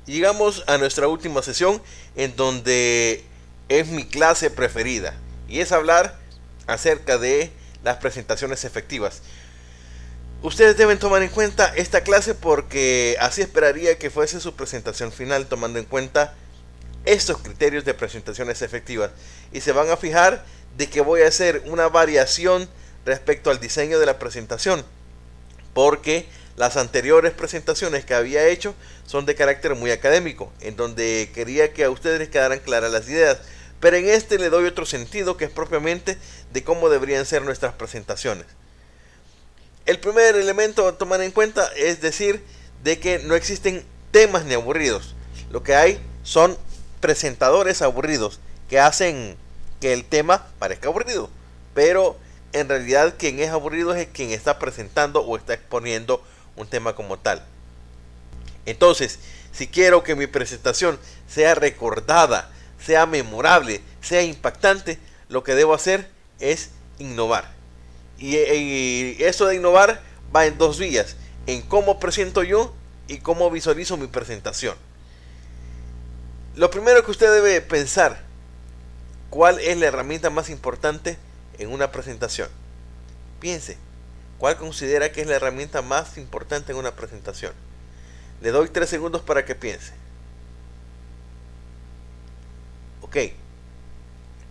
Llegamos a nuestra última sesión en donde es mi clase preferida y es hablar acerca de las presentaciones efectivas. Ustedes deben tomar en cuenta esta clase porque así esperaría que fuese su presentación final, tomando en cuenta estos criterios de presentaciones efectivas, y se van a fijar de que voy a hacer una variación respecto al diseño de la presentación, porque las anteriores presentaciones que había hecho son de carácter muy académico, en donde quería que a ustedes les quedaran claras las ideas, pero en este le doy otro sentido que es propiamente de cómo deberían ser nuestras presentaciones. El primer elemento a tomar en cuenta es decir de que no existen temas ni aburridos. Lo que hay son presentadores aburridos que hacen que el tema parezca aburrido, pero en realidad quien es aburrido es quien está presentando o está exponiendo un tema como tal. Entonces, si quiero que mi presentación sea recordada, sea memorable, sea impactante, lo que debo hacer es innovar. Y eso de innovar va en dos vías: en cómo presento yo y cómo visualizo mi presentación. Lo primero que usted debe pensar: ¿cuál es la herramienta más importante en una presentación? Piense, ¿cuál considera que es la herramienta más importante en una presentación? Le doy 3 segundos para que piense. Ok,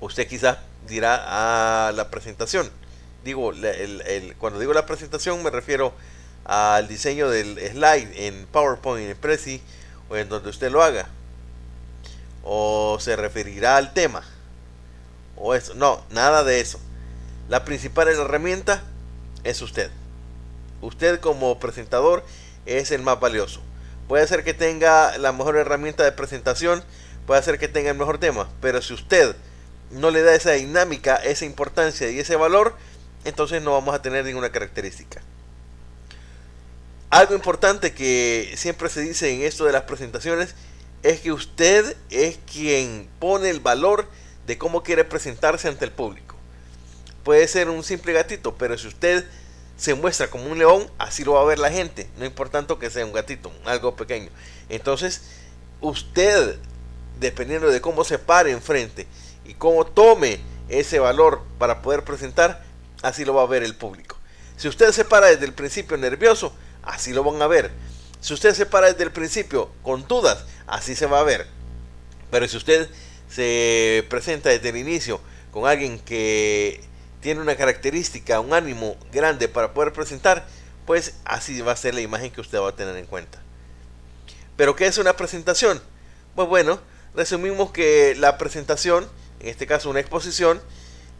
usted quizás dirá a la presentación. Cuando digo la presentación me refiero al diseño del slide en PowerPoint, en Prezi o en donde usted lo haga. O se referirá al tema. O eso. No, nada de eso. La principal herramienta es usted. Usted como presentador es el más valioso. Puede ser que tenga la mejor herramienta de presentación, puede ser que tenga el mejor tema, pero si usted no le da esa dinámica, esa importancia y ese valor, entonces no vamos a tener ninguna característica. Algo importante que siempre se dice en esto de las presentaciones es que usted es quien pone el valor de cómo quiere presentarse ante el público. Puede ser un simple gatito, pero si usted se muestra como un león, así lo va a ver la gente, no importando que sea un gatito, algo pequeño. Entonces, usted, dependiendo de cómo se pare enfrente y cómo tome ese valor para poder presentar, así lo va a ver el público. Si usted se para desde el principio nervioso, así lo van a ver. Si usted se para desde el principio con dudas, así se va a ver. Pero si usted se presenta desde el inicio con alguien que tiene una característica, un ánimo grande para poder presentar, pues así va a ser la imagen que usted va a tener en cuenta. ¿Pero qué es una presentación? Pues bueno, resumimos que la presentación, en este caso una exposición,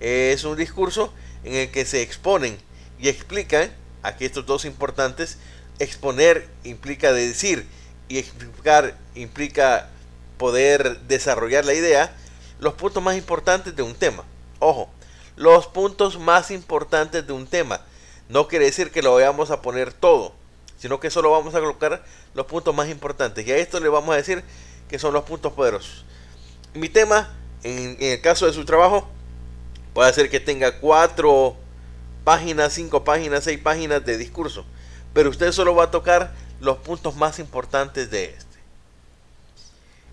es un discurso en el que se exponen y explican, aquí estos dos importantes: exponer implica decir y explicar implica poder desarrollar la idea, los puntos más importantes de un tema. Ojo, los puntos más importantes de un tema. No quiere decir que lo vayamos a poner todo, sino que solo vamos a colocar los puntos más importantes. Y a esto le vamos a decir que son los puntos poderosos. Mi tema, en el caso de su trabajo, puede ser que tenga 4 páginas, 5 páginas, 6 páginas de discurso, pero usted solo va a tocar los puntos más importantes de este.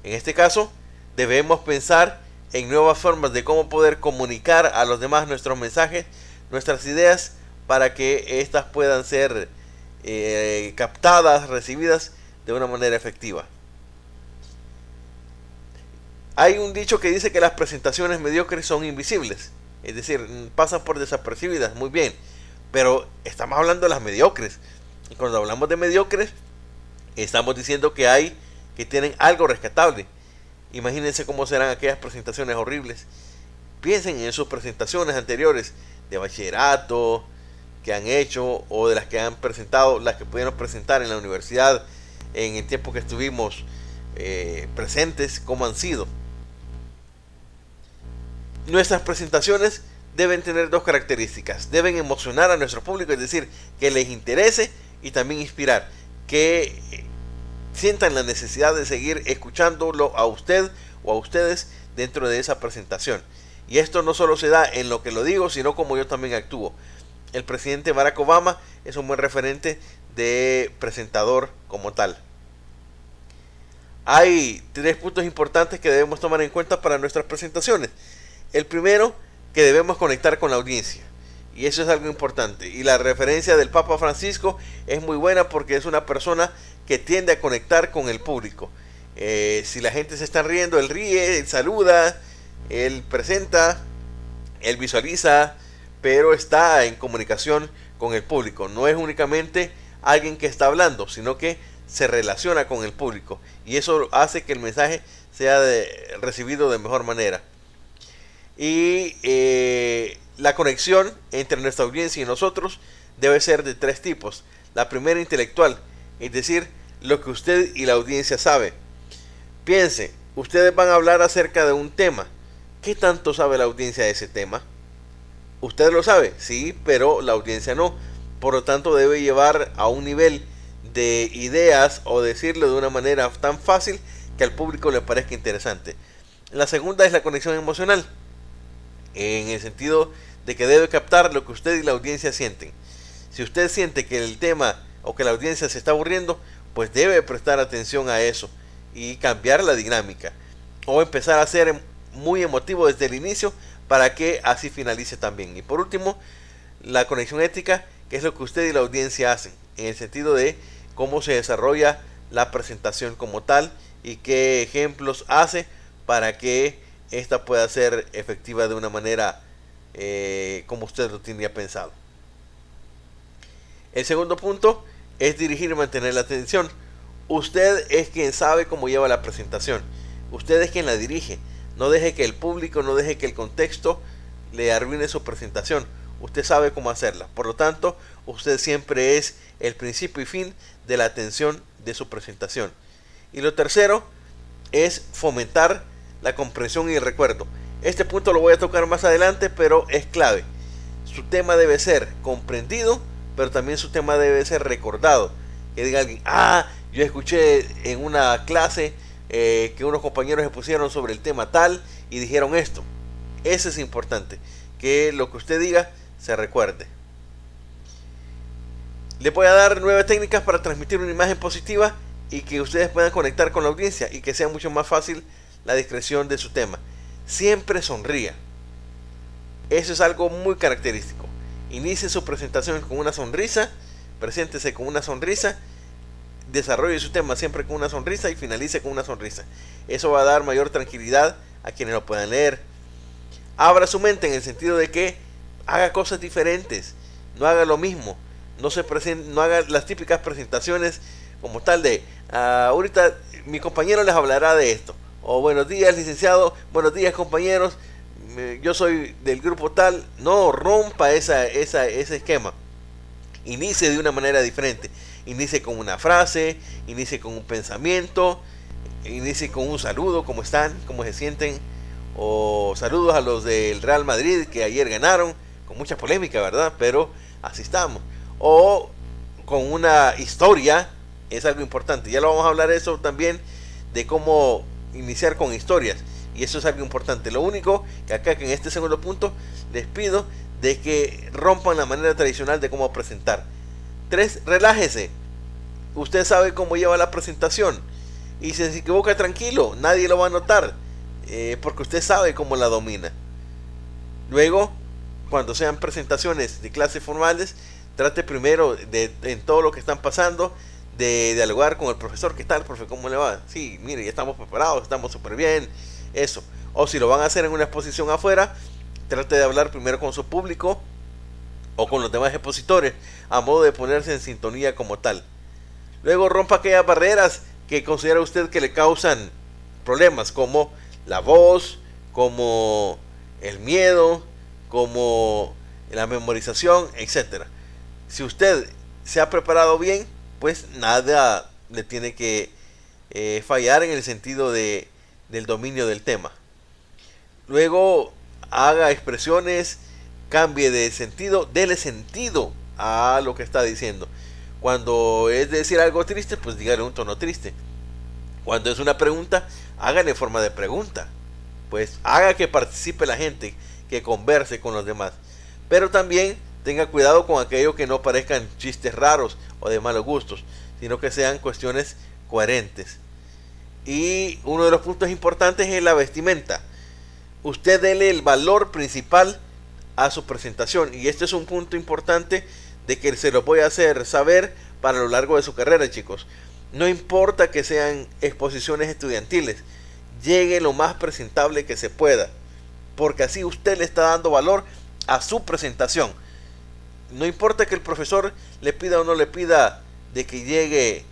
En este caso, debemos pensar en nuevas formas de cómo poder comunicar a los demás nuestros mensajes, nuestras ideas, para que éstas puedan ser captadas, recibidas de una manera efectiva. Hay un dicho que dice que las presentaciones mediocres son invisibles, es decir, pasan por desapercibidas, muy bien, pero estamos hablando de las mediocres. Y cuando hablamos de mediocres, estamos diciendo que hay que tienen algo rescatable. Imagínense cómo serán aquellas presentaciones horribles. Piensen en sus presentaciones anteriores de bachillerato que han hecho, o de las que han presentado, las que pudieron presentar en la universidad en el tiempo que estuvimos presentes, cómo han sido. Nuestras presentaciones deben tener dos características: deben emocionar a nuestro público, es decir, que les interese, y también inspirar, que sientan la necesidad de seguir escuchándolo a usted o a ustedes dentro de esa presentación. Y esto no solo se da en lo que lo digo, sino como yo también actúo. El presidente Barack Obama es un buen referente de presentador como tal. hay 3 puntos importantes que debemos tomar en cuenta para nuestras presentaciones. El primero, que debemos conectar con la audiencia. Y eso es algo importante. Y la referencia del Papa Francisco es muy buena porque es una persona que tiende a conectar con el público. Si la gente se está riendo, él ríe, él saluda, él presenta, él visualiza, pero está en comunicación con el público. No es únicamente alguien que está hablando, sino que se relaciona con el público. Y eso hace que el mensaje sea recibido de mejor manera. Y la conexión entre nuestra audiencia y nosotros debe ser de 3 tipos. La primera, intelectual, es decir, lo que usted y la audiencia sabe. Piense, ustedes van a hablar acerca de un tema. ¿Qué tanto sabe la audiencia de ese tema? Usted lo sabe, sí, pero la audiencia no. Por lo tanto, debe llevar a un nivel de ideas o decirlo de una manera tan fácil que al público le parezca interesante. La segunda es la conexión emocional, en el sentido de que debe captar lo que usted y la audiencia sienten. Si usted siente que el tema o que la audiencia se está aburriendo, pues debe prestar atención a eso y cambiar la dinámica, o empezar a ser muy emotivo desde el inicio para que así finalice también. Y por último, la conexión ética, que es lo que usted y la audiencia hacen, en el sentido de cómo se desarrolla la presentación como tal y qué ejemplos hace para que esta pueda ser efectiva de una manera como usted lo tenía pensado. El segundo punto es dirigir y mantener la atención. Usted es quien sabe cómo lleva la presentación. Usted es quien la dirige. No deje que el público, no deje que el contexto le arruine su presentación. Usted sabe cómo hacerla. Por lo tanto, usted siempre es el principio y fin de la atención de su presentación. Y lo tercero es fomentar la comprensión y el recuerdo. Este punto lo voy a tocar más adelante, pero es clave. Su tema debe ser comprendido, pero también su tema debe ser recordado. Que diga alguien, yo escuché en una clase que unos compañeros se pusieron sobre el tema tal y dijeron esto. Eso es importante, que lo que usted diga se recuerde. Le voy a dar 9 técnicas para transmitir una imagen positiva y que ustedes puedan conectar con la audiencia y que sea mucho más fácil la descripción de su tema. Siempre sonría. Eso es algo muy característico. Inicie su presentación con una sonrisa, preséntese con una sonrisa, desarrolle su tema siempre con una sonrisa y finalice con una sonrisa. Eso va a dar mayor tranquilidad a quienes lo puedan leer. Abra su mente en el sentido de que haga cosas diferentes, no haga lo mismo, no haga las típicas presentaciones como tal de ahorita mi compañero les hablará de esto, o buenos días licenciado, buenos días compañeros, yo soy del grupo tal. No rompa ese esquema. Inicie de una manera diferente. Inicie con una frase, inicie con un pensamiento, inicie con un saludo, ¿cómo están? ¿Cómo se sienten? O saludos a los del Real Madrid que ayer ganaron, con mucha polémica, ¿verdad? Pero así estamos. O con una historia, es algo importante. Ya lo vamos a hablar eso también, de cómo iniciar con historias. Y eso es algo importante. Lo único que acá, que en este segundo punto, les pido de que rompan la manera tradicional de cómo presentar. 3, relájese. Usted sabe cómo lleva la presentación. Y si se equivoca, tranquilo, nadie lo va a notar. Porque usted sabe cómo la domina. Luego, cuando sean presentaciones de clases formales, trate primero en todo lo que están pasando, de dialogar con el profesor. ¿Qué tal, profe? ¿Cómo le va? Sí, mire, ya estamos preparados, estamos súper bien. Eso. O si lo van a hacer en una exposición afuera, trate de hablar primero con su público o con los demás expositores, a modo de ponerse en sintonía como tal. Luego rompa aquellas barreras que considera usted que le causan problemas, como la voz, como el miedo, como la memorización, etc. Si usted se ha preparado bien, pues nada le tiene que fallar en el sentido del dominio del tema. Luego haga expresiones, cambie de sentido, dele sentido a lo que está diciendo. Cuando es decir algo triste, pues dígale un tono triste. Cuando es una pregunta, hágale en forma de pregunta. Pues haga que participe la gente, que converse con los demás. Pero también tenga cuidado con aquello que no parezcan chistes raros o de malos gustos, sino que sean cuestiones coherentes. Y uno de los puntos importantes es la vestimenta. Usted dele el valor principal a su presentación. Y este es un punto importante de que se lo voy a hacer saber para lo largo de su carrera, chicos. No importa que sean exposiciones estudiantiles, llegue lo más presentable que se pueda, porque así usted le está dando valor a su presentación. No importa que el profesor le pida o no le pida de que llegue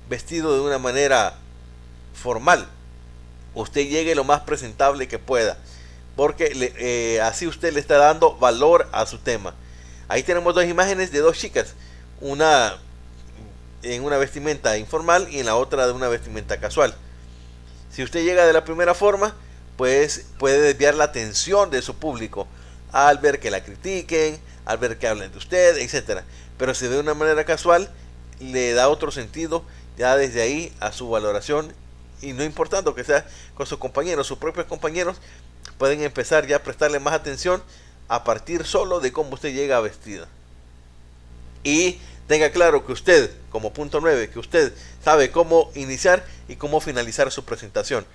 vestido de una manera formal, usted llegue lo más presentable que pueda, porque así usted le está dando valor a su tema. Ahí tenemos dos imágenes de dos chicas, una en una vestimenta informal y en la otra de una vestimenta casual. Si usted llega de la primera forma, pues puede desviar la atención de su público al ver que la critiquen, al ver que hablen de usted, etc. Pero si de una manera casual, le da otro sentido ya desde ahí a su valoración, y no importando que sea con sus compañeros, sus propios compañeros pueden empezar ya a prestarle más atención a partir solo de cómo usted llega vestida. Y tenga claro que usted, como punto 9, que usted sabe cómo iniciar y cómo finalizar su presentación.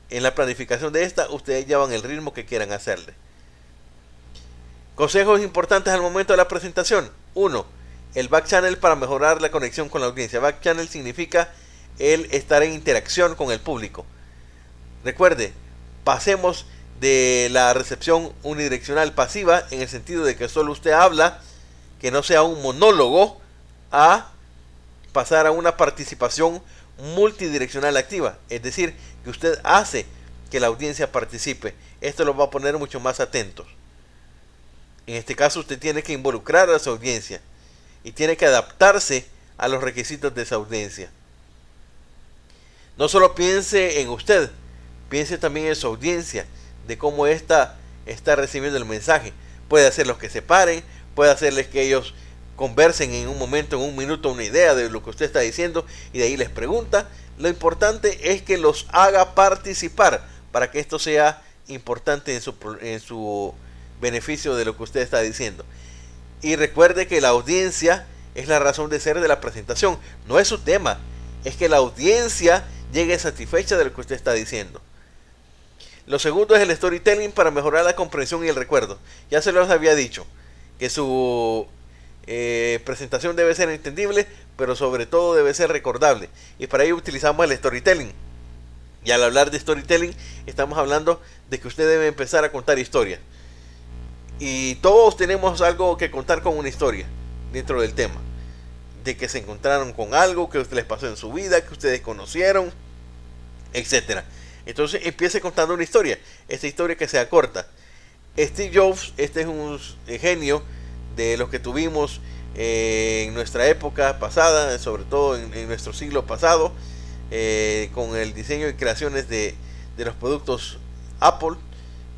En la planificación de esta, ustedes llevan el ritmo que quieran hacerle. Consejos importantes al momento de la presentación. 1. El back channel para mejorar la conexión con la audiencia. Back channel significa el estar en interacción con el público. Recuerde, pasemos de la recepción unidireccional pasiva, en el sentido de que solo usted habla, que no sea un monólogo, a pasar a una participación multidireccional activa, es decir, que usted hace que la audiencia participe. Esto los va a poner mucho más atentos. En este caso usted tiene que involucrar a su audiencia y tiene que adaptarse a los requisitos de esa audiencia. No solo piense en usted, piense también en su audiencia, de cómo ésta está recibiendo el mensaje. Puede hacerlos que se paren, puede hacerles que ellos conversen en un momento, en un minuto, una idea de lo que usted está diciendo, y de ahí les pregunta. Lo importante es que los haga participar para que esto sea importante en su beneficio de lo que usted está diciendo. Y recuerde que la audiencia es la razón de ser de la presentación, no es su tema, es que la audiencia llegue satisfecha de lo que usted está diciendo. Lo segundo es el storytelling para mejorar la comprensión y el recuerdo. Ya se los había dicho que su presentación debe ser entendible, pero sobre todo debe ser recordable, y para ello utilizamos el storytelling. Y al hablar de storytelling, estamos hablando de que usted debe empezar a contar historias, y todos tenemos algo que contar con una historia dentro del tema, de que se encontraron con algo que les pasó en su vida, que ustedes conocieron, etcétera. Entonces empiece contando una historia, esta historia que sea corta. Steve Jobs, este es un genio de los que tuvimos en nuestra época pasada, sobre todo en nuestro siglo pasado, con el diseño y creaciones de los productos Apple.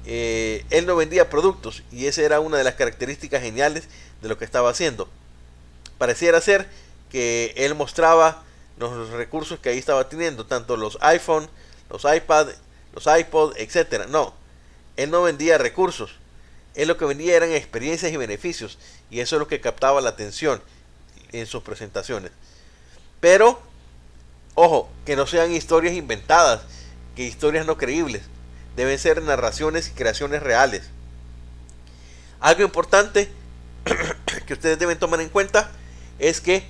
Él no vendía productos, y esa era una de las características geniales de lo que estaba haciendo. Pareciera ser que él mostraba los recursos que ahí estaba teniendo, tanto los iPhone, los iPad, los iPod, etcétera. No, él no vendía recursos. Él lo que vendía eran experiencias y beneficios, y eso es lo que captaba la atención en sus presentaciones. Pero, ojo, que no sean historias inventadas, que historias no creíbles. Deben ser narraciones y creaciones reales. Algo importante que ustedes deben tomar en cuenta es que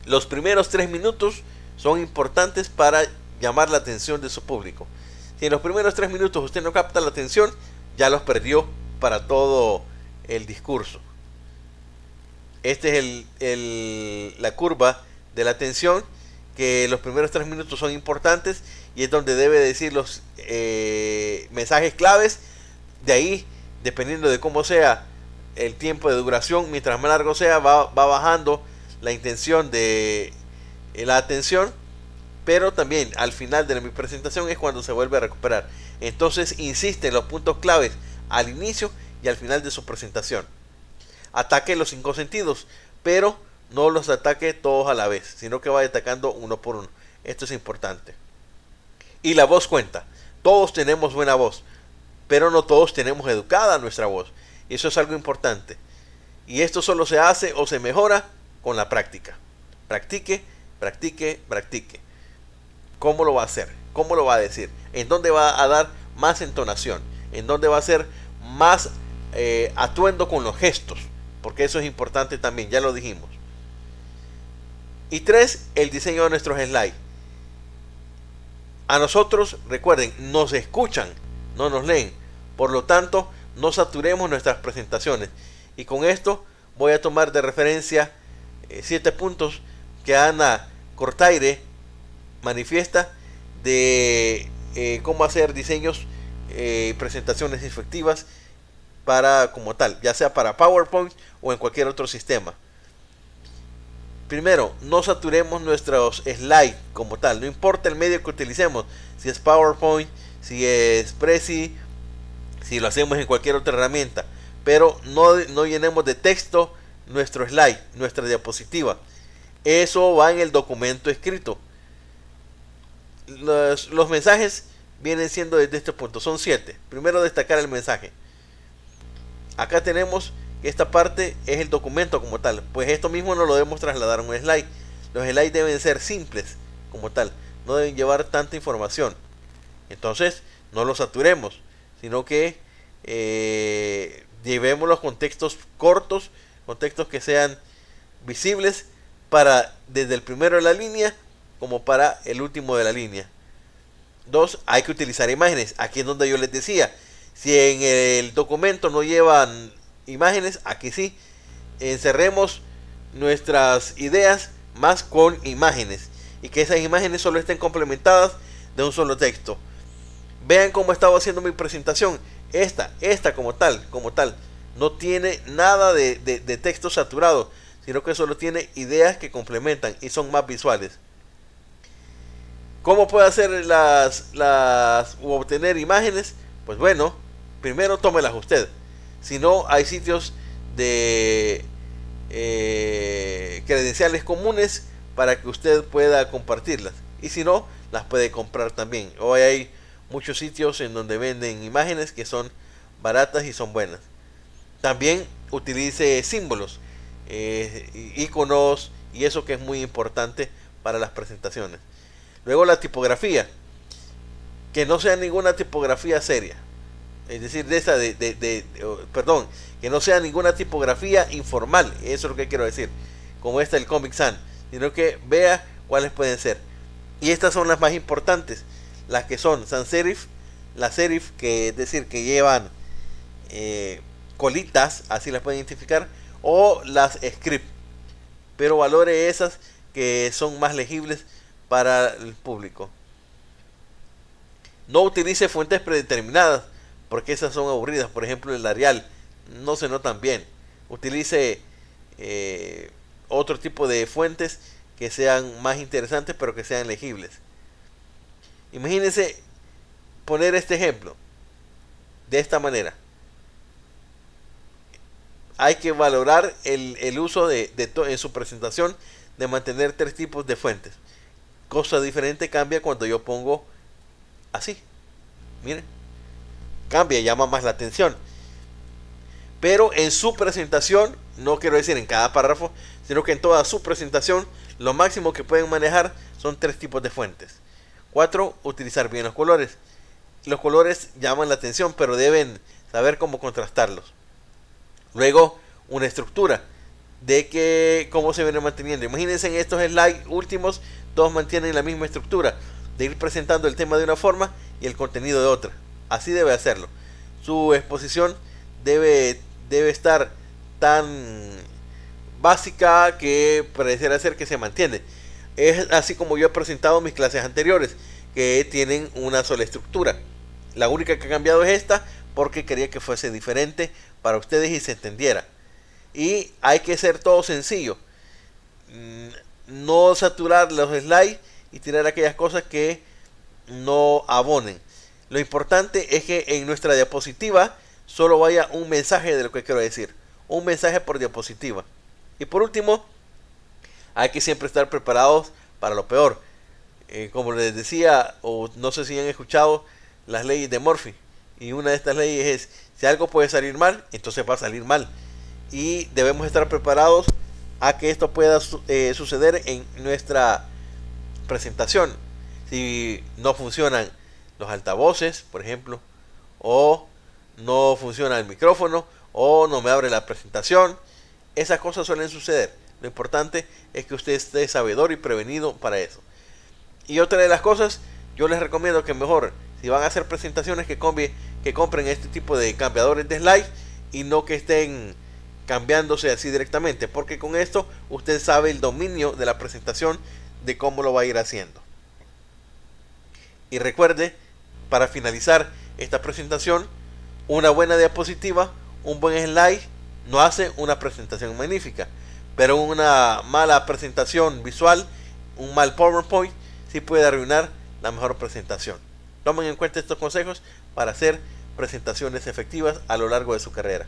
los primeros 3 minutos son importantes para llamar la atención de su público. Si en los primeros 3 minutos usted no capta la atención, ya los perdió para todo el discurso. Este es la curva de la atención, que los primeros 3 minutos son importantes, y es donde debe decir los mensajes claves. De ahí, dependiendo de cómo sea el tiempo de duración, mientras más largo sea, va bajando la intención de la atención, pero también al final de mi presentación es cuando se vuelve a recuperar. Entonces insiste en los puntos claves al inicio y al final de su presentación. Ataque los 5 sentidos, pero no los ataque todos a la vez, sino que vaya atacando uno por uno. Esto es importante. Y la voz cuenta. Todos tenemos buena voz, pero no todos tenemos educada nuestra voz. Y eso es algo importante. Y esto solo se hace o se mejora con la práctica. Practique, practique, practique. ¿Cómo lo va a hacer? ¿Cómo lo va a decir? ¿En dónde va a dar más entonación? ¿En dónde va a ser más atuendo con los gestos? Porque eso es importante también, ya lo dijimos. Y 3, el diseño de nuestros slides. A nosotros, recuerden, nos escuchan, no nos leen. Por lo tanto, no saturemos nuestras presentaciones. Y con esto voy a tomar de referencia 7 puntos que Ana Cortaire manifiesta de cómo hacer diseños y presentaciones efectivas para como tal, ya sea para PowerPoint o en cualquier otro sistema. Primero, no saturemos nuestros slides como tal, no importa el medio que utilicemos, si es PowerPoint, si es Prezi, si lo hacemos en cualquier otra herramienta, pero no llenemos de texto nuestro slide, nuestra diapositiva. Eso va en el documento escrito. Los mensajes vienen siendo desde este punto, son 7. Primero, destacar el mensaje. Acá tenemos que esta parte es el documento como tal, pues esto mismo no lo debemos trasladar a un slide. Los slides deben ser simples como tal, no deben llevar tanta información. Entonces no los saturemos, sino que llevemos los contextos cortos, contextos que sean visibles para desde el primero de la línea como para el último de la línea. 2, hay que utilizar imágenes. Aquí es donde yo les decía, si en el documento no llevan imágenes, aquí sí, encerremos nuestras ideas más con imágenes y que esas imágenes solo estén complementadas de un solo texto. Vean cómo estaba haciendo mi presentación. Esta como tal, no tiene nada de texto saturado, sino que solo tiene ideas que complementan y son más visuales. ¿Cómo puede hacer o obtener imágenes? Pues bueno, primero tómelas usted. Si no, hay sitios de credenciales comunes para que usted pueda compartirlas. Y si no, las puede comprar también. Hoy hay muchos sitios en donde venden imágenes que son baratas y son buenas. También utilice símbolos, iconos y eso que es muy importante para las presentaciones. Luego la tipografía, que no sea ninguna tipografía seria, es decir, que no sea ninguna tipografía informal, eso es lo que quiero decir, como esta del Comic Sans, sino que vea cuáles pueden ser. Y estas son las más importantes, las que son sans serif, la serif, que es decir, que llevan colitas, así las pueden identificar, o las script, pero valore esas que son más legibles para el público. No utilice fuentes predeterminadas, porque esas son aburridas. Por ejemplo, el Arial no se notan bien. Utilice otro tipo de fuentes que sean más interesantes, pero que sean legibles. Imagínense poner este ejemplo de esta manera. Hay que valorar el uso en su presentación de mantener 3 tipos de fuentes. Cosa diferente cambia cuando yo pongo así. Miren, cambia, llama más la atención. Pero en su presentación, no quiero decir en cada párrafo, sino que en toda su presentación, lo máximo que pueden manejar son 3 tipos de fuentes. 4, utilizar bien los colores. Los colores llaman la atención, pero deben saber cómo contrastarlos. Luego, una estructura de cómo se viene manteniendo. Imagínense en estos slides últimos, todos mantienen la misma estructura, de ir presentando el tema de una forma y el contenido de otra. Así debe hacerlo. Su exposición debe estar tan básica que pareciera ser que se mantiene. Es así como yo he presentado mis clases anteriores, que tienen una sola estructura. La única que ha cambiado es esta, porque quería que fuese diferente para ustedes y se entendiera. Y hay que ser todo sencillo. No saturar los slides y tirar aquellas cosas que no abonen. Lo importante es que en nuestra diapositiva solo vaya un mensaje de lo que quiero decir. Un mensaje por diapositiva. Y por último, hay que siempre estar preparados para lo peor. Como les decía, o no sé si han escuchado las leyes de Murphy. Y una de estas leyes es, si algo puede salir mal, entonces va a salir mal. Y debemos estar preparados a que esto pueda suceder en nuestra presentación. Si no funcionan los altavoces, por ejemplo, o no funciona el micrófono, o no me abre la presentación, esas cosas suelen suceder. Lo importante es que usted esté sabedor y prevenido para eso. Y otra de las cosas, yo les recomiendo que mejor, si van a hacer presentaciones, que compren este tipo de cambiadores de slide y no que estén cambiándose así directamente, porque con esto usted sabe el dominio de la presentación, de cómo lo va a ir haciendo. Y recuerde, para finalizar esta presentación, una buena diapositiva, un buen slide no hace una presentación magnífica, pero una mala presentación visual, un mal PowerPoint, sí puede arruinar la mejor presentación. Tomen en cuenta estos consejos para hacer presentaciones efectivas a lo largo de su carrera.